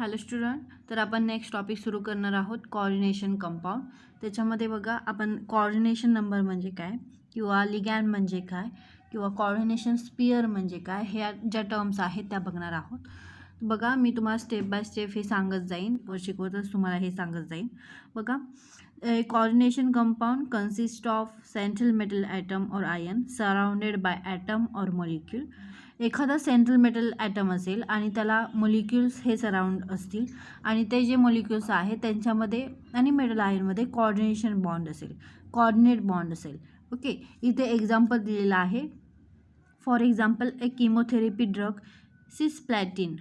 Hello student, तर आपण next topic सुरू करणार आहोत कोऑर्डिनेशन कंपाऊंड. त्याच्यामध्ये बघा आपण कोऑर्डिनेशन नंबर म्हणजे काय किंवा लिगॅंड म्हणजे काय किंवा कोऑर्डिनेशन स्पियर म्हणजे काय ह्या ज्या टर्म्स आहेत त्या बघणार आहोत. बघा मी तुम्हाला स्टेप बाय स्टेप हे सांगत जाईन व शिकवतच तुम्हाला हे सांगत जाईन. बघा coordination compound consist of central metal atom or ion surrounded by atom or molecule. एखादा सेंट्रल मेटल ॲटम असेल आणि त्याला मॉलिक्युल्स हे सराउंड असतील आणि ते जे मॉलिक्युल्स आहेत त्यांच्यामध्ये आणि मेटल आयनमध्ये कोऑर्डिनेशन बॉन्ड असेल, कोऑर्डिनेट बॉन्ड असेल. ओके, इथे एक्झाम्पल दिलेलं आहे. For example a chemotherapy drug cisplatin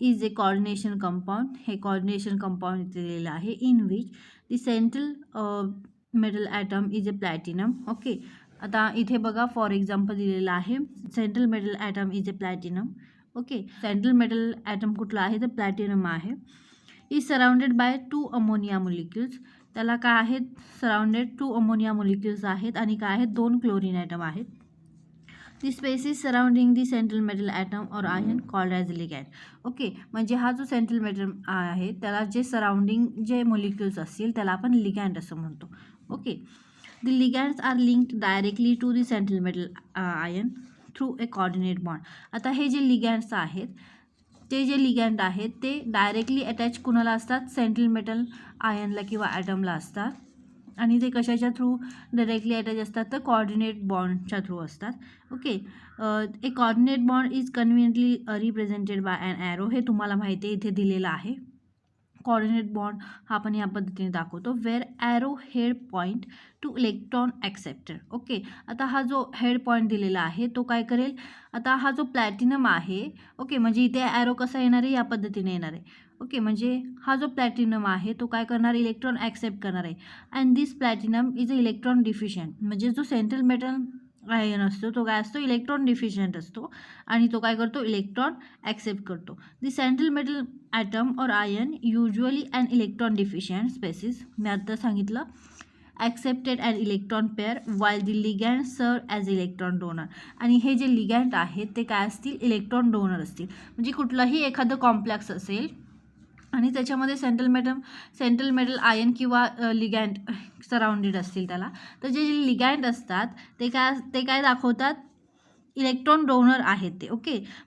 is a coordination compound. हे कोऑर्डिनेशन कंपाऊंड इथे दिलेलं आहे in which the central metal atom is a platinum. आता इथे बघा फॉर एक्झाम्पल दिलेलं आहे central metal atom is a platinum. Central metal atom कुठला आहे तर प्लॅटिनम आहे. Is surrounded by 2 ammonia molecules. त्याला काय आहेत सराउंडेड 2 अमोनिया मोलिक्युल्स आहेत आणि काय आहेत 2 क्लोरीन ॲटम आहेत. The species surrounding the central metal atom or ion called as ligand. म्हणजे हा जो सेंट्रल मेटल आहे त्याला जे सराउंडिंग जे मोलिक्युल्स असतील त्याला आपण लिगॅंड असं म्हणतो. The ligands are linked directly to the central metal ion through a coordinate bond. आता हे जे लिगॅंड्स आहेत ते जे लिगॅंड आहेत ते डायरेक्टली अटॅच कुणाला असतात सेंट्रल मेटल आयनला किंवा ॲटमला असतात आणि ते कशाच्या थ्रू डायरेक्टली अटॅच असतात तर कोऑर्डिनेट बॉन्डच्या थ्रू असतात. A coordinate bond is conveniently represented by an arrow. हे तुम्हाला माहिती आहे इथे दिलेलं आहे. कोऑर्डिनेट बॉन्ड हा आपण या पद्धतीने दाखवतो where arrow head point to electron acceptor. आता हा जो हेड पॉईंट दिलेला आहे तो काय करेल, आता हा जो प्लॅटिनम आहे म्हणजे इथे ॲरो कसा येणार आहे या पद्धतीने येणार आहे. म्हणजे हा जो प्लॅटिनम आहे तो काय करणार इलेक्ट्रॉन ॲक्सेप्ट करणार आहे. And this platinum is a electron deficient. म्हणजे जो सेंट्रल मेटल आयन असतो तो काय असतो इलेक्ट्रॉन डिफिशियंट असतो आणि तो काय करतो इलेक्ट्रॉन ॲक्सेप्ट करतो. The central metal atom or ion usually and electron deficient species. मी आता सांगितलं accepted and electron pair while the ligand serve as electron donor. आणि हे जे लिगॅंड आहेत ते काय असतील इलेक्ट्रॉन डोनर असतील. म्हणजे कुठलंही एखादं कॉम्प्लेक्स असेल आणि त्याच्यामध्ये सेंट्रल मेटल आयन किंवा लिगॅंड सराउंडेड असतील त्याला, तर जे लिगॅंड असतात ते काय दाखवतात इलेक्ट्रॉन डोनर आहेत ते.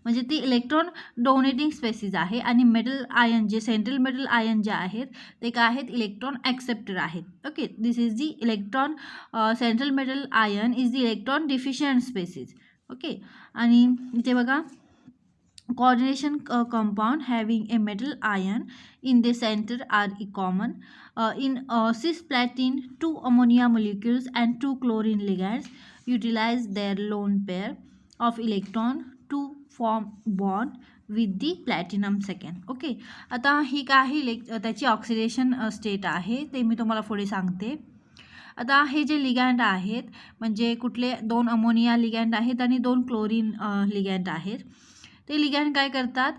म्हणजे ती इलेक्ट्रॉन डोनेटिंग स्पेसिस आहे आणि मेटल आयन जे सेंट्रल मेटल आयन जे आहेत ते काय आहेत इलेक्ट्रॉन ॲक्सेप्टर आहेत. This is the electron central metal ion is the electron deficient species. आणि इथे बघा coordination compound having a metal ion in the center are common. In cisplatin 2 ammonia molecules and 2 chlorine ligands utilize their lone pair of electron to form bond with the platinum second. आता ही काही त्याची oxidation state आहे ते मी तुम्हाला पुढे सांगते. आता हे जे लिगॅंड आहेत म्हणजे कुठले 2 अमोनिया लिगॅंड आहेत आणि 2 क्लोरीन लिगॅंड आहेत. ते लिगॅंड काय करतात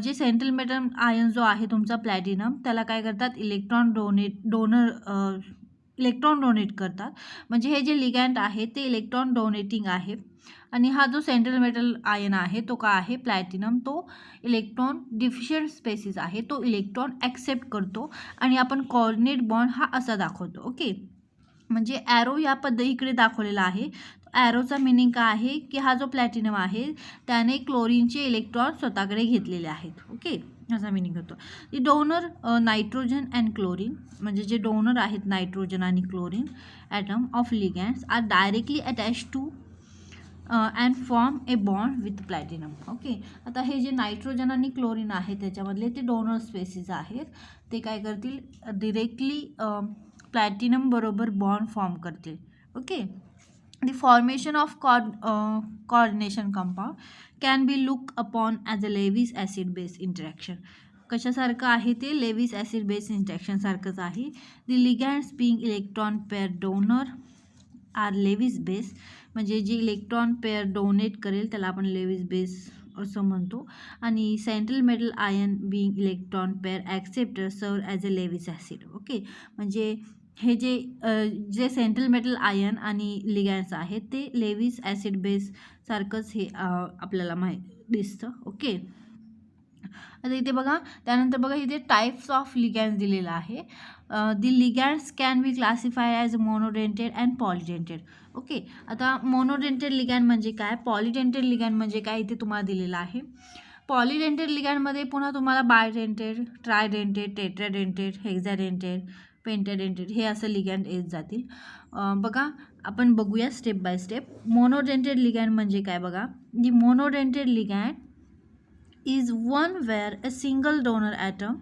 जे सेंट्रल मेटल आयन जो आहे तुमचा प्लॅटिनम त्याला काय करतात इलेक्ट्रॉन डोनेट करतात. म्हणजे हे जे लिगॅंड आहे ते इलेक्ट्रॉन डोनेटिंग आहे आणि हा जो सेंट्रल मेटल आयन आहे तो काय आहे प्लॅटिनम तो इलेक्ट्रॉन डिफिशियंट स्पेसिस आहे, तो इलेक्ट्रॉन ॲक्सेप्ट करतो आणि आपण कोऑर्डिनेट बॉन्ड हा असा दाखवतो. म्हणजे ॲरो या इकडे दाखवलेला आहे. ॲरोचा मिनिंग काय आहे की हा जो प्लॅटिनम आहे त्याने क्लोरीनचे इलेक्ट्रॉन स्वतःकडे घेतलेले आहेत. असा मिनिंग होतो. The donor nitrogen and chlorine म्हणजे जे डोनर आहेत नायट्रोजन आणि chlorine atom of ligands are directly attach to and form a bond with platinum. आता हे जे नायट्रोजन आणि क्लोरीन आहे त्याच्यामधले ते डोनर स्पेसिस आहेत ते काय करतील डिरेक्टली प्लॅटिनम बरोबर बॉन्ड फॉर्म करतील. The formation of coordination compound can be looked upon as a Lewis acid base interaction. कशासारखं आहे ते लेविस ॲसिड बेस इंटरॅक्शन सारखंच आहे. The ligands being electron pair donor are Lewis base. म्हणजे जे electron pair donate करेल त्याला आपण Lewis base असं म्हणतो आणि central metal ion being electron pair acceptor serve as a Lewis acid. म्हणजे हे जे सेंट्रल मेटल आयन आणि लिगॅंड्स आहेत ते लेविस ॲसिड बेस सारखंच हे आपल्याला दिसतं. आता इथे बघा, त्यानंतर बघा इथे टाईप्स ऑफ लिगॅन्ड्स दिलेलं आहे. The ligands can be classify as monodentate and polydentate. Okay, आता मोनोडेंटेड लिगॅन्ड म्हणजे काय, पॉलिडेंटेड लिगॅन्ड म्हणजे काय, इथे तुम्हाला दिलेलं आहे. पॉलिडेंटेड लिगॅन्डमध्ये पुन्हा तुम्हाला बायडेंटेड, ट्रायडेंटेड, टेट्राडेंटेड, हेक्झाडेंटेड, पेंटाडेंटेड हे असं लिगॅन्ड येत जातील. बघा आपण बघूया step by step. Monodentate ligand म्हणजे काय बघा, दी monodentate लिगॅन्ड is one where a single donor atom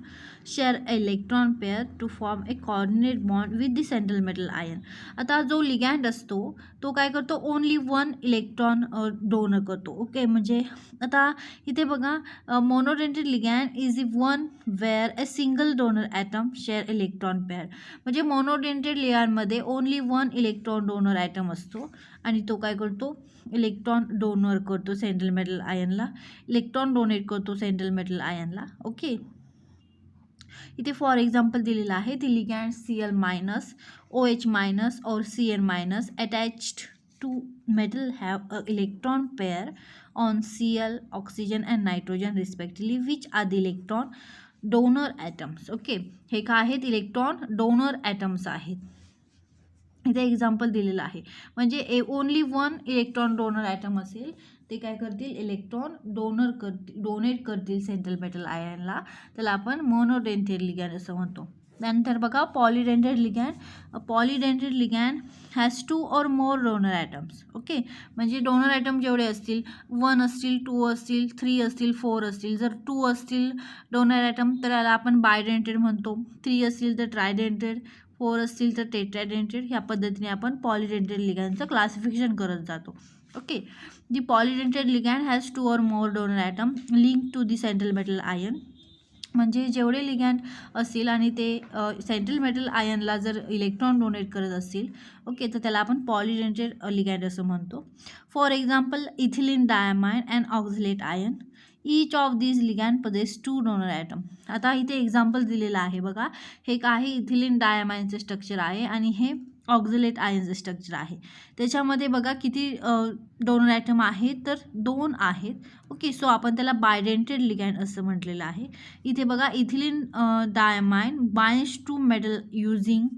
share electron pair to form a coordinate bond with the central metal ion. आता जो लिगॅन्ड असतो तो काय करतो, ओनली वन इलेक्ट्रॉन डोनर करतो. ओके, म्हणजे आता इथे बघा monodentate ligand is one where a single donor atom share electron pair. म्हणजे मोनोडेंटेड लिगॅन्डमध्ये only one electron donor atom असतो आणि तो काय करतो, इलेक्ट्रॉन डोनर करतो सेंट्रल मेटल आयनला, इलेक्ट्रॉन डोनेट करतो सेंट्रल मेटल आयनला. ओके, इथे फॉर एक्झाम्पल दिलेलं आहे, the ligand Cl minus, OH minus or Cn minus attached to metal have a electron pair on Cl, oxygen and nitrogen respectively, which are the electron donor atoms. Okay, हे काय आहेत, electron donor atoms आहेत. इथे example दिलेलं आहे, म्हणजे only one electron donor atom असेल ते काय करतील, इलेक्ट्रॉन डोनेट करतील सेंट्रल मेटल आयनला, त्याला आपण मोनोडेंटेड लिगॅन्ड असं म्हणतो. त्यानंतर बघा पॉलिडेंटेड लिगॅन्ड. पॉलिडेंटेड लिगॅन्ड has 2 or more donor atoms. Okay, म्हणजे डोनर ॲटम जेवढे असतील, 1 असतील, 2 असतील, 3 असतील, 4 असतील. जर 2 असतील डोनर ॲटम तर त्याला आपण बायडेंटेड म्हणतो, 3 असतील तर ट्रायडेंटेड, 4 असतील तर टेट्राडेंटेड. ह्या पद्धतीने आपण पॉलिडेंटेड लिगॅन्डचं क्लासिफिकेशन करत जातो. Okay, the पॉलिडेंटेड लिगॅन्ड has 2 or more donor atom link to the central metal ion. म्हणजे जेवढे लिगॅन्ड असतील आणि ते सेंट्रल मेटल आयनला जर इलेक्ट्रॉन डोनेट करत असतील, ओके, तर त्याला आपण पॉलिडेंटेड लिगॅन्ड असं म्हणतो. For example ethylene diamine and oxalate ion, each of these ligand possess 2 donor atom. आता इथे एक्झाम्पल दिलेलं आहे बघा, हे काय, इथिलीन डायमाइनचं स्ट्रक्चर आहे आणि हे ऑक्झलेट आयनचं स्ट्रक्चर आहे. त्याच्यामध्ये बघा किती डोनर ॲटम आहेत, तर 2 आहेत. ओके, सो आपण त्याला बायडेंटेड लिगॅन्ड असं म्हटलेलं आहे. इथे बघा ethylene diamine binds to metal using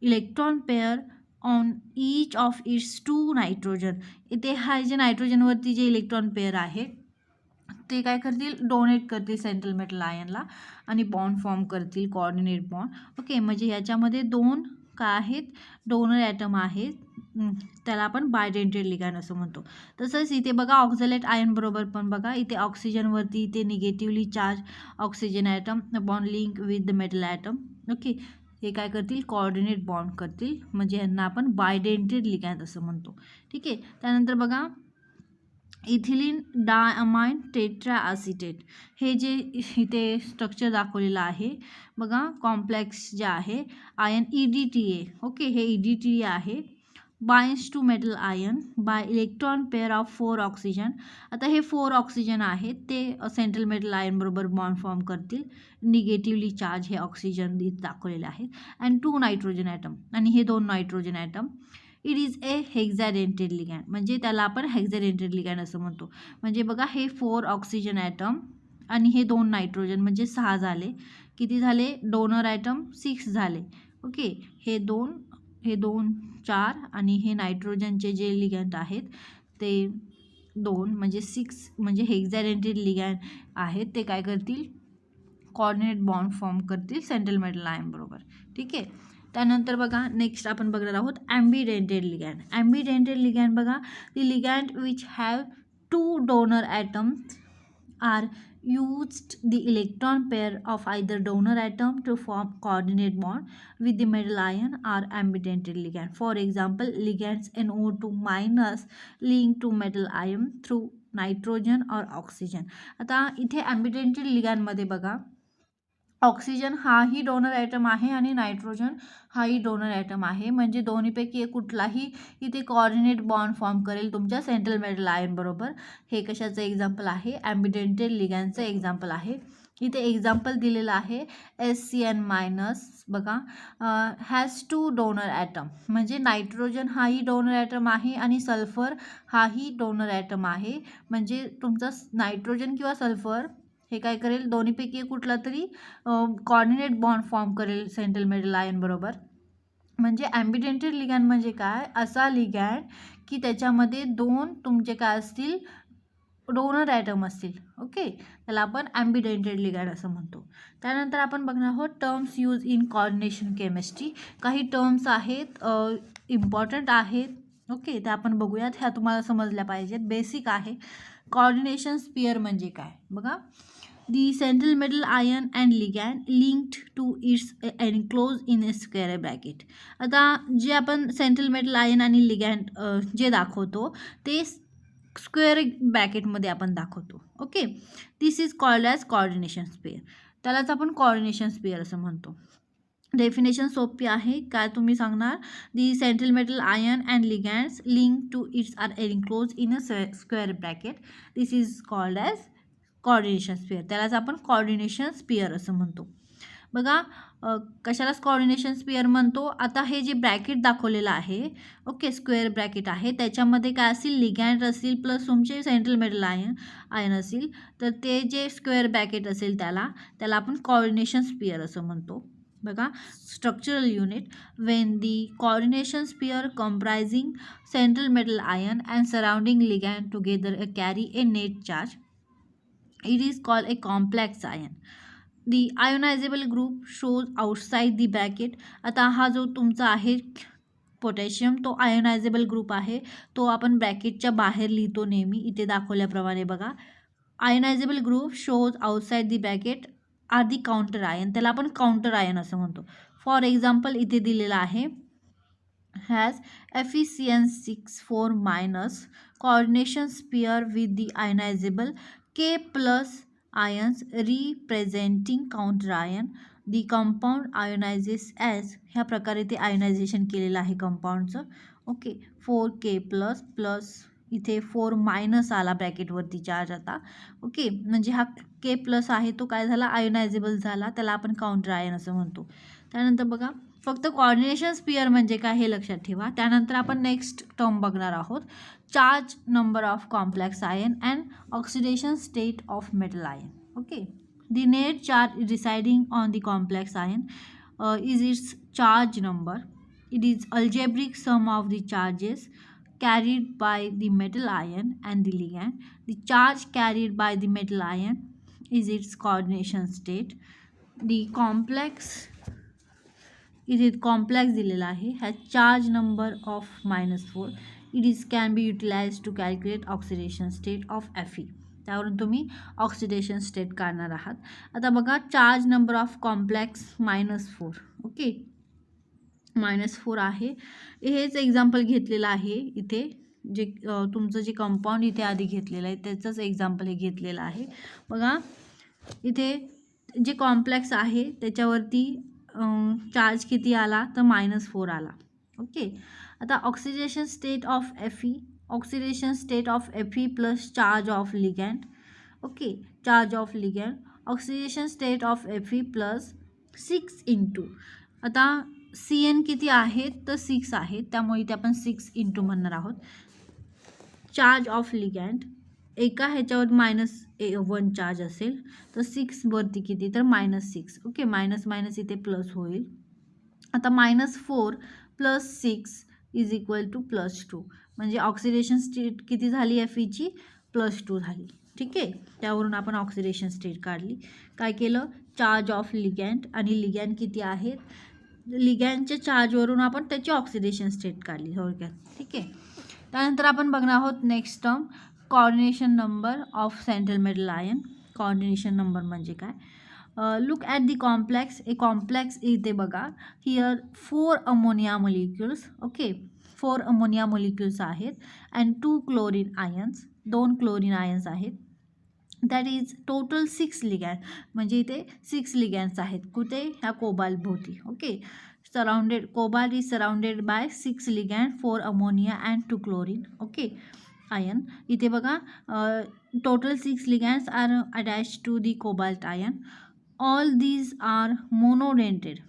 electron pair on each of its 2 nitrogen. इथे हा जे नायट्रोजनवरती जे इलेक्ट्रॉन पेअर आहे ते काय करतील, डोनेट करतील सेंट्रल मेटल आयनला आणि बॉन्ड फॉर्म करतील, कोऑर्डिनेट बॉन्ड. ओके, म्हणजे याच्यामध्ये 2 काय आहेत, डोनर ॲटम आहेत, त्याला आपण बायडेंटेड लिगॅन्ड असं म्हणतो. तसंच इथे बघा ऑक्झलेट आयन बरोबर पण बघा, इथे ऑक्सिजनवरती इथे negatively charge oxygen atom bond link with the metal atom. Okay, हे काय करतील, कोऑर्डिनेट बॉन्ड करतील, म्हणजे यांना आपण बायडेंटेड लिगॅन्ड असं म्हणतो. ठीक आहे, त्यानंतर बघा इथिलीन डायमाइन टेट्रा ॲसिटेट, हे जे इथे स्ट्रक्चर दाखवलेलं आहे बघा, कॉम्प्लेक्स जे आहे आयन EDTA. ओके, हे EDTA आहे. Binds to metal ion by electron pair of 4 oxygen. आता हे 4 ऑक्सिजन आहेत ते सेंट्रल मेटल आयन बरोबर बॉन्ड फॉर्म करतील, निगेटिव्हली चार्ज हे ऑक्सिजन दाखवलेले आहेत, अँड 2 नायट्रोजन ॲटम, आणि हे 2 nitrogen atom. It is a hexadentate ligand, म्हणजे त्याला आपण हेक्झाडेंटेड लिगॅन्ड असं म्हणतो. म्हणजे बघा हे 4 ऑक्सिजन ॲटम आणि हे 2 नायट्रोजन, म्हणजे 6 झाले. किती झाले, डोनर ॲटम 6 झाले. ओके, हे 2 4 आणि हे नायट्रोजनचे जे लिगॅन्ड आहेत ते 2, म्हणजे 6, म्हणजे हेक्झाडेंटेड लिगॅन्ड आहेत, ते काय करतील, कोऑर्डिनेट बॉन्ड फॉर्म करतील सेंट्रल मेटल आयन बरोबर. ठीक आहे, त्यानंतर बघा नेक्स्ट आपण बघणार आहोत ॲम्बिडेंटेड लिगॅन्ड. ॲम्बिडेंटेड लिगॅन्ड बघा, the ligand which have 2 donor atoms are used the electron pair of either donor atom to form coordinate bond with the metal ion are ambidentate ligand. For example, ligands NO2 minus link to metal ion through nitrogen or oxygen. आता इथे ambidentate ligand मध्ये बघा oxygen हाही donor item आहे आणि nitrogen हाही donor item आहे, म्हणजे दोन्हीपैकी एक कुठलाही इथे कोऑर्डिनेट बॉन्ड फॉर्म करेल तुमच्या सेंट्रल मेटल आयन बरोबर. हे कशाचं एक्झाम्पल आहे, ॲम्बिडेंटेड लिगॅन्डचं एक्झाम्पल आहे. इथे एक्झाम्पल दिलेलं आहे SCN मायनस बघा, हॅज 2 डोनर ॲटम, म्हणजे नायट्रोजन हाही डोनर ॲटम आहे आणि सल्फर हाही डोनर ॲटम आहे, म्हणजे तुमचा नायट्रोजन किंवा सल्फर हे काय करेल, दोन्हीपैकी कुठला तरी कॉर्डिनेट बॉन्ड फॉर्म करेल सेंट्रल मेटल आयन बरोबर. म्हणजे ॲम्बिडेंटेड लिगॅन्ड म्हणजे काय, असा लिगॅन्ड की त्याच्यामध्ये दोन तुमचे काय असतील, डोनर ॲटम असतील. ओके, त्याला आपण ॲम्बिडेंटेड लिगॅन्ड असं म्हणतो. त्यानंतर आपण बघणार आहोत terms use in coordination chemistry. काही टर्म्स आहेत इम्पॉर्टंट आहेत. ओके, त्या आपण बघूयात. ह्या तुम्हाला समजल्या पाहिजेत, बेसिक आहे. कॉर्डिनेशन स्पियर म्हणजे काय बघा. The central metal ion and ligand linked to its enclosed in a square bracket. आता जे आपण सेंट्रल मेटल आयन आणि लिगॅन्ड जे दाखवतो ते स्क्वेअर ब्रॅकेटमध्ये आपण दाखवतो. Okay, this is called as coordination spare. त्यालाच आपण कॉर्डिनेशन स्पेअर असं म्हणतो. डेफिनेशन सोपी आहे. काय तुम्ही सांगणार, the central metal ion and ligands link to its are enclose in a square bracket. This is called as coordination sphere. त्यालाच आपण कॉर्डिनेशन स्पियर असं म्हणतो. बघा कशालाच कॉर्डिनेशन स्पियर म्हणतो. आता हे जे ब्रॅकेट दाखवलेलं आहे, ओके, स्क्वेअर ब्रॅकेट आहे, त्याच्यामध्ये काय असेल, लिगॅन्ड असतील प्लस तुमचे सेंट्रल मेटल आयन असेल. तर ते जे स्क्वेअर ब्रॅकेट असेल त्याला आपण कॉर्डिनेशन स्पियर असं म्हणतो. बघा structural unit, when the coordination sphere comprising central metal ion and surrounding ligand together carry a net charge, it is called a complex ion. The ionizable group shows outside the bracket. आता हा जो तुमचा आहे potassium, तो आयोनायझेबल group आहे, तो आपण ब्रॅकेटच्या बाहेर लिहितो नेहमी. इथे दाखवल्याप्रमाणे बघा, ionisable group shows outside the bracket are the counter ion. त्याला आपण काउंटर आयन असं म्हणतो. फॉर एक्झाम्पल इथे दिलेलं आहे, has FeCN6 4 minus coordination sphere with the ionizable K plus ions representing counter ion. The compound ionizes as, ह्या प्रकारे ते आयोनायझेशन केलेलं आहे कंपाऊंडचं. ओके, 4K प्लस इथे 4 मायनस आला ब्रॅकेटवरती चार्ज आता. ओके, म्हणजे हा K प्लस आहे तो काय झाला, आयोनायझेबल झाला, त्याला आपण काउंटर आयन असं म्हणतो. त्यानंतर बघा फक्त कॉर्डिनेशन स्पियर म्हणजे काय हे लक्षात ठेवा. त्यानंतर आपण नेक्स्ट टर्म बघणार आहोत, charge number of complex ion and oxidation state of metal ion. Okay, the net charge residing on the complex ion is it's charge number. It is algebraic sum of the charges carried by the metal ion and the ligand. The charge carried by the metal ion is its coordination state. The complex, इथे complex दिलेला आहे, has charge number of -4. It is can be utilise to calculate oxidation state of Fe. त्यावरून तुम्ही oxidation state काढणार आहात. आता बघा charge number of complex -4. Okay, -4 आहे. हेच एक्झाम्पल घेतलेलं आहे इथे, जे तुमचं जे कंपाऊंड इथे आधी घेतलेलं आहे त्याचंच एक्झाम्पल हे घेतलेलं आहे. बघा इथे जे कॉम्प्लेक्स आहे त्याच्यावरती चार्ज किती आला तर -4 आला. ओके, आता oxidation state of Fe, oxidation state of Fe plus charge of ligand. Okay, charge of ligand, oxidation state of Fe plus 6 into, आता CN किती आहेत तर 6 आहेत, त्यामुळे इथे आपण 6 इंटू म्हणणार आहोत. चार्ज ऑफ लिगॅन्ड, एका ह्याच्यावर -1 चार्ज असेल तर 6 वरती किती तर -6. ओके, मायनस मायनस इथे प्लस होईल. आता -4 प्लस 6 इज इक्वल टू +2, म्हणजे ऑक्सिडेशन स्टेट किती झाली Feची +2 झाली. ठीक आहे, त्यावरून आपण ऑक्सिडेशन स्टेट काढली. काय केलं, चार्ज ऑफ लिगॅन्ड आणि लिगॅन्ड किती आहेत, लिगॅन्डच्या चार्जवरून आपण त्याची ऑक्सिडेशन स्टेट काढली थोडक्यात. ठीक आहे, त्यानंतर आपण बघणार आहोत next term, coordination number of central metal ion. Coordination number म्हणजे काय, look at the complex. A complex इथे बघा, here 4 ammonia molecules. Okay, 4 ammonia molecules आहेत and 2 chlorine ions, 2 chlorine ions आहेत. दॅट इज टोटल 6 लिगॅन्ड, म्हणजे इथे 6 ligands आहेत कुठे, ह्या कोबाल्ट भोवती. Okay, surrounded, cobalt is surrounded by 6 ligand, 4 ammonia and 2 chlorine. Okay, ion इथे बघा, total 6 ligands are attach to the cobalt ion. All these are monodentate.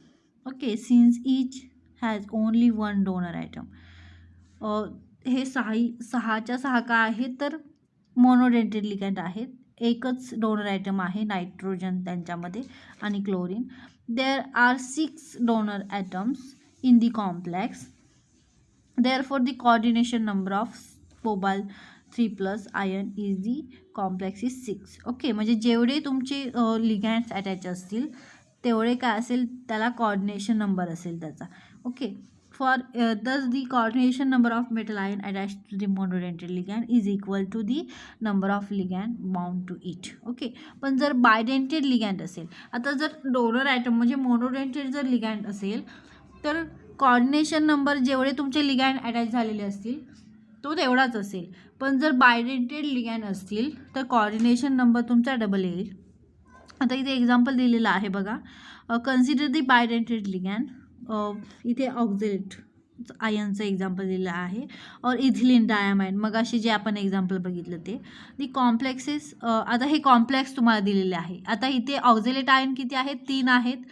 Okay, since each has only 1 donor atom. हे 6च्या 6 का आहेत तर monodentate लिगॅन्ड आहेत. एकच donor item आहे, नायट्रोजन त्यांच्यामध्ये आणि chlorine. There are 6 donor atoms in the complex. Therefore, the coordination number of cobalt 3+ ion is the complex is 6. Okay, म्हणजे जेवढे तुमचे लिगॅन्ड्स अटॅच असतील तेवढे काय असेल, त्याला कॉर्डिनेशन नंबर असेल त्याचा. Okay, for this the coordination number of metal ion attach to the monodentate ligand is equal to the number of ligand bound to it. Okay, पण जर बायडेंटेड लिगॅन्ड असेल, आता जर डोनर ॲटम म्हणजे मोनोडेंटेड जर लिगॅन्ड असेल तर कॉर्डिनेशन नंबर जेवढे तुमचे लिगॅन्ड अटॅच झालेले असतील तो तेवढाच असेल. पण जर बायडेंटेड लिगॅन्ड असतील तर कॉर्डिनेशन नंबर तुमचा डबल येईल. आता इथे एक्झाम्पल दिलेलं आहे बघा. कन्सिडर दी बायडेंटेड लिगॅन्ड. इथे ऑक्झिलेट आयनचं एक्झाम्पल दिलेलं आहे. और इथिलीन डायमाइड, मग असे जे आपण एक्झाम्पल बघितलं ते. दी कॉम्प्लेक्सेस, आता हे कॉम्प्लेक्स तुम्हाला दिलेले आहे. आता इथे ऑक्झिलेट आयन किती आहेत, 3 आहेत.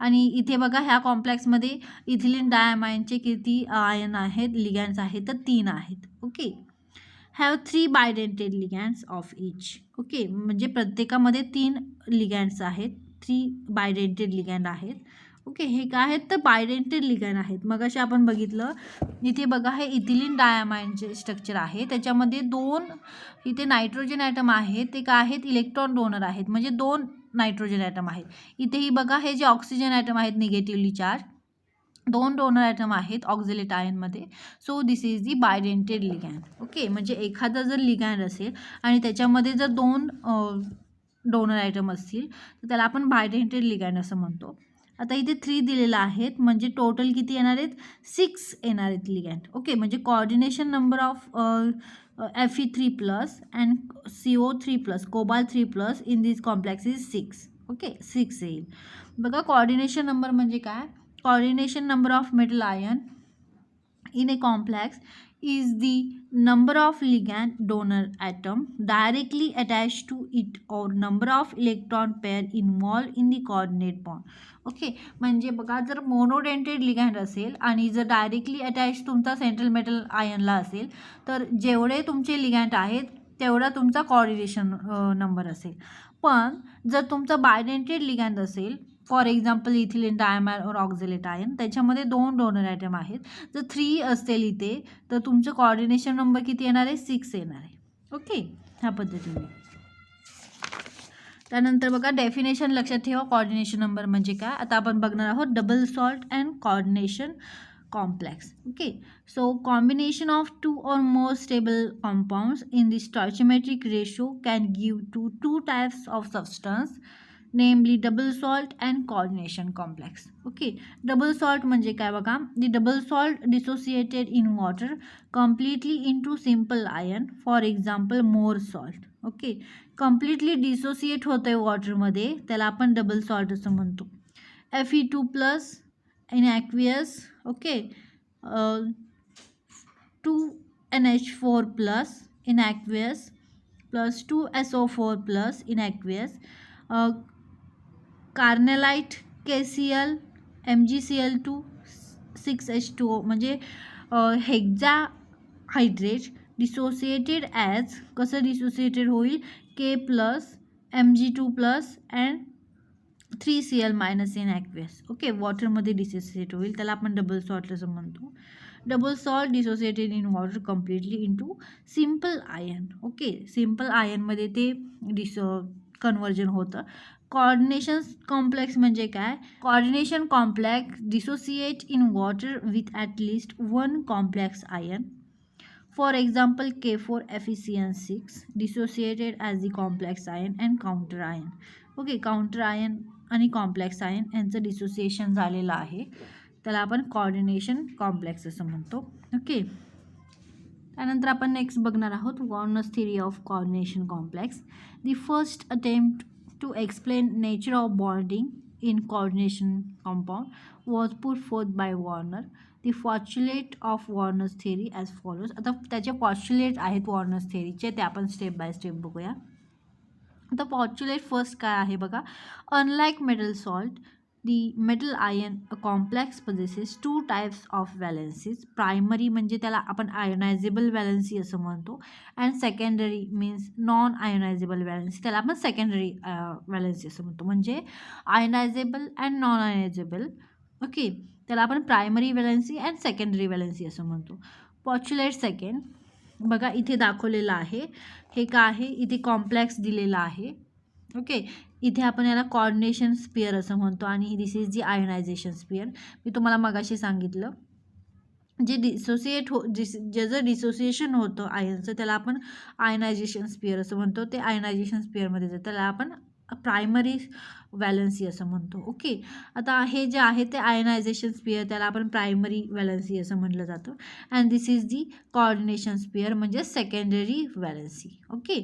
आणि इथे बघा ह्या कॉम्प्लेक्समध्ये इथिलीन डायमाइनचे किती आयन आहेत, लिगॅन्ड्स आहेत, तर 3 आहेत. Okay, have 3 bidentate ligands of each. Okay, म्हणजे प्रत्येकामध्ये 3 लिगॅन्ड्स आहेत, 3 बायडेंटेड लिगॅन्ड आहेत. ओके, हे काय आहेत तर बायडेंटेड लिगॅन्ड आहेत. मग असे आपण बघितलं इथे बघा हे इथिलीन डायमाइनचे स्ट्रक्चर आहे, त्याच्यामध्ये 2 इथे नायट्रोजन ॲटम आहेत, ते काय आहेत, इलेक्ट्रॉन डोनर आहेत, म्हणजे 2 नायट्रोजन ॲटम आहेत. इथेही बघा हे जे ऑक्सिजन ॲटम आहेत निगेटिव्हली चार्ज, 2 डोनर ॲटम आहेत ऑक्झिलेट आयनमध्ये. So this is the bidentate ligand. Okay, म्हणजे एखादा जर लिगॅन्ड असेल आणि त्याच्यामध्ये जर 2 डोनर ॲटम असतील तर त्याला आपण बायडेंटेड लिगॅन्ड असं म्हणतो. आता इथे 3 दिलेलं आहेत, म्हणजे टोटल किती येणार आहेत, 6 येणार आहेत लिगॅन्ड. ओके, म्हणजे coordination number of Fe3+ and CO3+, cobalt 3+ in this complex is 6. Okay, 6 येईल. बघा कॉर्डिनेशन नंबर म्हणजे काय, coordination number of metal ion in a complex is the number of ligand donor atom directly attached to it or number of electron pair involved in the coordinate bond. Okay, म्हणजे बघा जर monodentate लिगॅन्ड असेल आणि जर directly attach तुमचा central metal आयनला असेल तर जेवढे तुमचे लिगॅन्ड आहेत तेवढा तुमचा कॉर्डिनेशन नंबर असेल. पण जर तुमचा बायडेंटेड लिगॅन्ड असेल, फॉर एक्झाम्पल इथिलीन डायमाइड और ऑक्झिलेट आयन, त्याच्यामध्ये 2 डोनर ॲटम आहेत, जर 3 असतील इथे तर तुमचं कॉर्डिनेशन नंबर किती येणार आहे, 6 येणार आहे. ओके, ह्या पद्धतीने. त्यानंतर बघा डेफिनेशन लक्षात ठेवा, कॉर्डिनेशन नंबर म्हणजे काय. आता आपण बघणार आहोत double salt and coordination complex. Okay, so combination of 2 or more stable compounds in the stoichiometric ratio can give to 2 types of substance, namely double salt and coordination complex. Okay, double salt म्हणजे काय बघा, the double salt dissociated in water completely into simple ion, for example more salt. Okay, completely dissociate होतंय वॉटरमध्ये, त्याला आपण double salt असं म्हणतो. Fe2+ in aqueous, okay, 2NH4+ in aqueous plus 2SO4+ in aqueous, carnallite KCl MgCl2 6H2O म्हणजे hexa hydrate dissociated as, कसं dissociated होईल, K+ Mg2+ and 3Cl- in aqueous. Okay, वॉटरमध्ये dissociate होईल, त्याला आपण डबल सॉल्ट असं म्हणतो. Double salt dissociated in water completely into simple ion. Okay, simple आयनमध्ये ते कन्वर्जन होतं. कॉर्डिनेशन कॉम्प्लेक्स म्हणजे काय, coordination complex dissociate in water with at least 1 complex ion. For example K4FeCN6 dissociated as the complex ion and counter ion. Okay, counter ion आणि complex ion यांचं dissociation झालेलं आहे, त्याला आपण कॉर्डिनेशन कॉम्प्लेक्स असं म्हणतो. ओके, त्यानंतर आपण नेक्स्ट बघणार आहोत Werner's theory of coordination complex. The first attempt to explain nature of bonding in coordination compound was put forth by Warner. The postulate of Warner's theory as follows. आता त्याचे postulate आहेत Warner's थिअरीचे, ते आपण step by step बघूया. आता पॉच्युलेट first काय आहे बघा, unlike metal salt The metal ion complex possesses two types of valencies. Primary म्हणजे त्याला आपण आयोनायझेबल वॅलन्सी असं म्हणतो, अँड सेकंडरी मीन्स नॉन आयोनायझेबल वॅलन्सी, त्याला आपण सेकंडरी वॅलन्सी असं म्हणतो. म्हणजे आयोनायझेबल अँड नॉन आयोनायझेबल, ओके, त्याला आपण primary valency and secondary valency असं म्हणतो. पॉच्युलेट सेकंड बघा इथे दाखवलेलं आहे. हे काय आहे, इथे कॉम्प्लेक्स दिलेला आहे. ओके, इथे आपण याला कॉर्डिनेशन स्पियर असं म्हणतो आणि दिस इज जी आयोनायझेशन स्पियर. मी तुम्हाला मगाशी सांगितलं जे ज्याचं डिसोसिएशन होतं आयनचं त्याला आपण आयोनायझेशन स्पियर असं म्हणतो. ते आयोनायझेशन स्पियरमध्ये जातं, त्याला आपण प्रायमरी वॅलन्सी असं म्हणतो. ओके, आता हे जे आहे ते आयोनायझेशन स्पियर, त्याला आपण प्रायमरी वॅलन्सी असं म्हटलं जातं. And this is the coordination sphere म्हणजे सेकंडरी वॅलन्सी. ओके,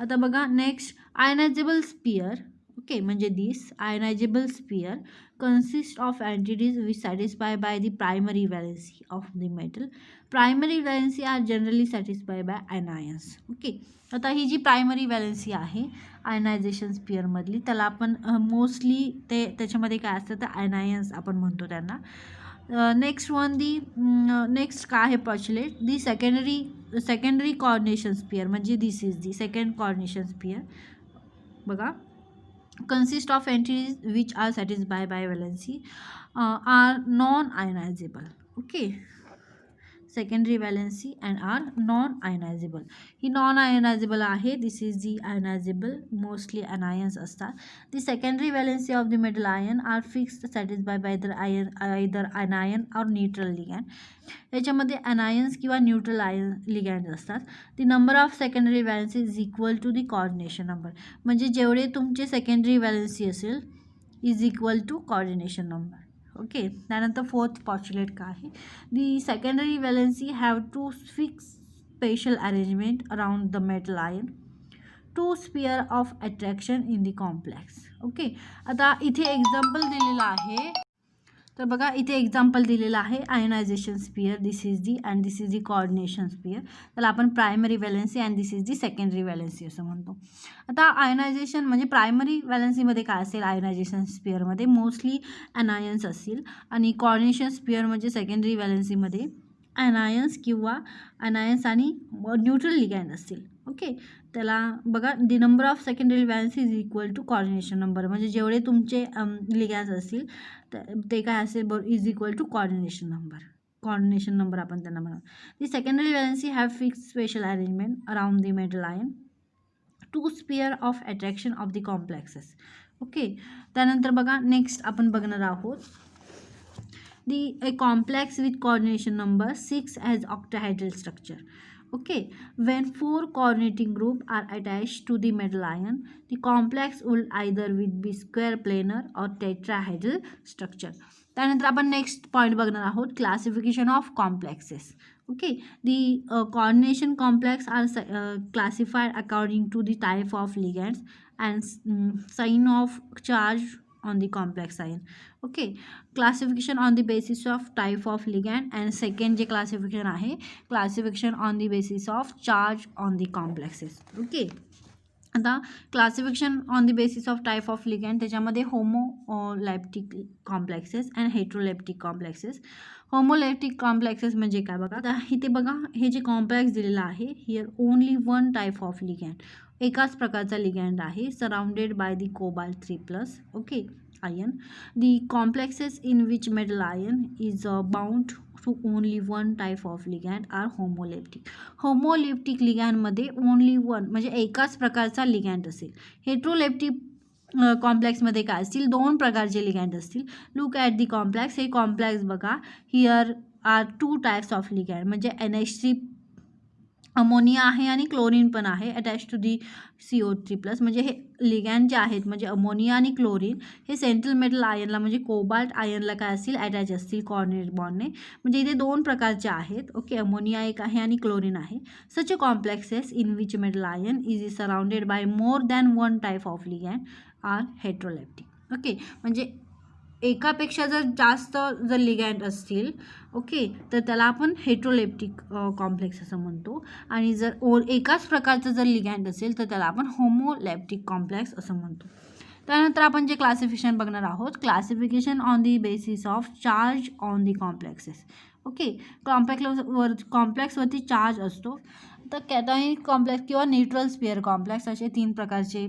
आता बघा नेक्स्ट आयोनायझेबल स्पियर. ओके, म्हणजे this ionisable sphere consist of entities which satisfy by the primary valency of the metal. Primary valency are generally satisfied by anions. Okay, आता ही जी primary वॅलन्सी आहे ionization स्पियरमधली, त्याला आपण mostly त्याच्यामध्ये काय असतं तर आयनायन्स आपण म्हणतो त्यांना. नेक्स्ट वन दी नेक्स्ट काय आहे postulate the secondary coordination sphere म्हणजे this is the second coordination sphere. बघा consist of entities which are satisfied by valency are non-ionizable. Okay, secondary valency and are non-ionizable. He non-ionizable आहे. This is the ionizable, mostly anions असतात. The secondary valency of the metal ion are fixed satisfied by either anion or neutral ligand. याच्यामध्ये anions किंवा neutral ion ligand असतात. The number of secondary valency is equal to the coordination number. म्हणजे जेवढे तुमचे secondary valency असेल is equal to coordination number. Okay, त्यानंतर fourth postulate काय आहे the secondary valency have to fix special arrangement around the metal ion to sphere of attraction in the complex. Okay, आता इथे example दिलेलं आहे. तर बघा इथे एक्झाम्पल दिलेलं आहे ionisation sphere. This is the and this is the coordination sphere. त्याला आपण primary valency and this is the secondary valency असं म्हणतो. आता आयोनायझेशन म्हणजे प्रायमरी वॅलन्सीमध्ये काय असेल आयोनायझेशन स्पियरमध्ये मोस्टली अनायन्स असतील आणि कॉर्डिनेशन स्पियर म्हणजे सेकंडरी वॅलन्सीमध्ये अनायन्स किंवा अनायन्स आणि न्यूट्रल लिगँड असतील. ओके, त्याला बघा the number of secondary valency is equal to coordination number. म्हणजे जेवढे तुमचे लिगँड्स असतील ते काय असेल is equal to coordination number. Coordination number आपण त्यांना म्हणू. The secondary valency have fix special arrangement around the metal ion to sphere of attraction of the complexes. Okay, त्यानंतर बघा नेक्स्ट आपण बघणार आहोत a complex with coordination number 6 has octahedral structure. Okay, when 4 coordinating group are attached to the metal ion, the complex will either be square planar or tetrahedral structure. त्यानंतर आपण next point बघणार आहोत classification of complexes. Okay, the coordination complex are classified according to the type of ligands and sign of charge on the complex ion. Okay, classification on the basis of type of ligand and second जे classification आहे classification on the basis of charge on the complexes. Okay, आता classification on the basis of type of ligand त्याच्यामध्ये homoleptic complexes and heteroleptic complexes. Homoleptic complexes म्हणजे काय बघा आता इथे बघा हे जे कॉम्प्लेक्स दिलेलं आहे here only one type of ligand, एकाच प्रकारचा लिगँड आहे surrounded by the cobalt 3+. Okay, ion. The complexes in which metal ion is bound to only one type of ligand are homolaptic. Homolaptic ligand मध्ये only one म्हणजे एकाच प्रकारचा ligand असेल. हेट्रोलॅप्टिक कॉम्प्लेक्समध्ये काय असतील दोन प्रकारचे लिगँड असतील. Look at the complex. हे कॉम्प्लेक्स बघा here R 2 types of ligand म्हणजे NH3 अमोनिया आहे आणि क्लोरीन पण आहे अटॅच टू दी CO3+. म्हणजे हे लिगँड जे आहेत म्हणजे अमोनिया आणि क्लोरीन हे सेंट्रल मेटल आयनला म्हणजे कोबाल्ट आयनला काय असतील अटॅच असतील कॉर्डिनेट बॉन्डने. म्हणजे इथे दोन प्रकारचे आहेत. ओके, अमोनिया एक आहे आणि क्लोरीन आहे. Such a complexes in which metal ion is surrounded by more than one type of ligand are heteroleptic. Okay, म्हणजे एकापेक्षा जर जास्त जर लिगँड असतील ओके तर त्याला आपण हेट्रोलॅप्टिक कॉम्प्लेक्स असं म्हणतो आणि जर एकाच प्रकारचं जर लिगँड असेल तर त्याला आपण होमोलॅप्टिक कॉम्प्लेक्स असं म्हणतो. त्यानंतर आपण जे क्लासिफिकेशन बघणार आहोत, classification on the basis of charge on the complexes. Okay, कॉम्प्लेक्सवरती चार्ज असतो. तर कॅटॉनिक कॉम्प्लेक्स किंवा न्यूट्रल स्पियर कॉम्प्लेक्स असे 3 प्रकारचे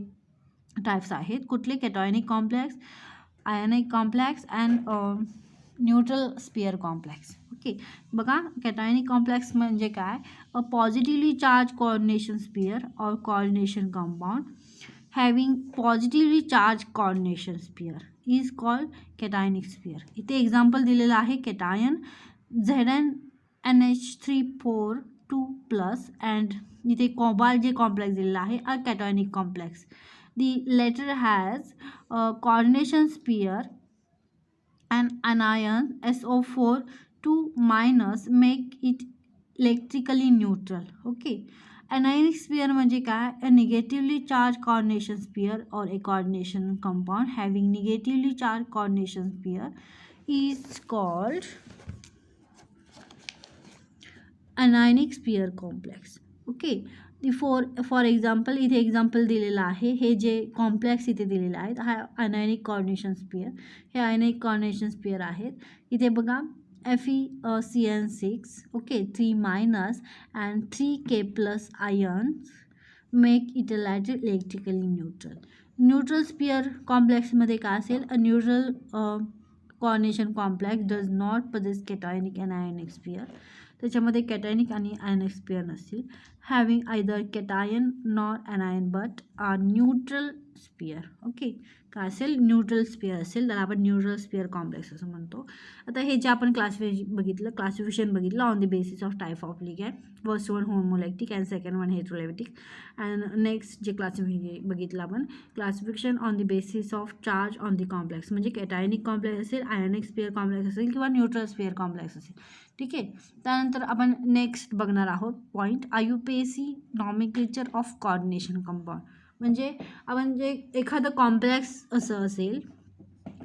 टाइप्स आहेत. कुठले? Cationic complex, ionic complex and neutral sphere complex. Okay, बघा कॅटॉनिक कॉम्प्लेक्स म्हणजे काय? A positively charge coordination sphere और coordination compound having positively charged coordination sphere is called cationic sphere. इथे example दिलेलं आहे कॅटायन ZnNH342+ अँड इथे cobalt जे complex दिलेलं आहे अ कॅटॉनिक complex. The latter has a coordination sphere and anion SO4 2- make it electrically neutral. Okay. Anionic sphere म्हणजे काय? A negatively charged coordination sphere or a coordination compound having negatively charged coordination sphere is called anionic sphere complex. Okay, for example इथे example दिलेलं आहे. हे जे complex इथे दिलेले आहेत हा अनायनिक कोऑर्डिनेशन स्पियर, हे आयनिक कोऑर्डिनेशन स्पियर आहेत. इथे बघा FeCN6 okay 3- and 3K+ ions make it electrically neutral. Neutral sphere कॉम्प्लेक्समध्ये काय असेल? A neutral coordination complex does not possess cationic and ionic sphere. त्याच्यामध्ये कॅटॉनिक आणि आयनिक स्पियर नसतील. Having either cation nor anion but are neutral sphere. Okay, काय असेल? Neutral sphere असेल, त्याला आपण न्यूट्रल स्पियर कॉम्प्लेक्स असं म्हणतो. आता हे जे आपण क्लासिफिकेशन बघितलं on the basis of type of ligand. First one homoleptic and second one heteroleptic. And next जे क्लासिफिकेशन बघितलं आपण classification on the basis of charge on the complex, म्हणजे कॅटायनिक कॉम्प्लेक्स असेल, आयनिक स्पियर कॉम्प्लेक्स असेल किंवा neutral sphere complex असेल. ठीक आहे. त्यानंतर आपण नेक्स्ट बघणार आहोत point IUPAC nomenclature of coordination compound. म्हणजे आपण जे एखादं कॉम्प्लेक्स असं असेल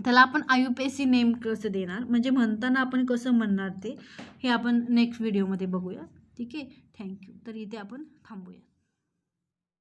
त्याला आपण IUPAC नेम कसं देणार, म्हणजे म्हणताना आपण कसं म्हणणार ते हे आपण नेक्स्ट व्हिडिओमध्ये बघूया. ठीक आहे, थँक्यू. तर इथे आपण थांबूया.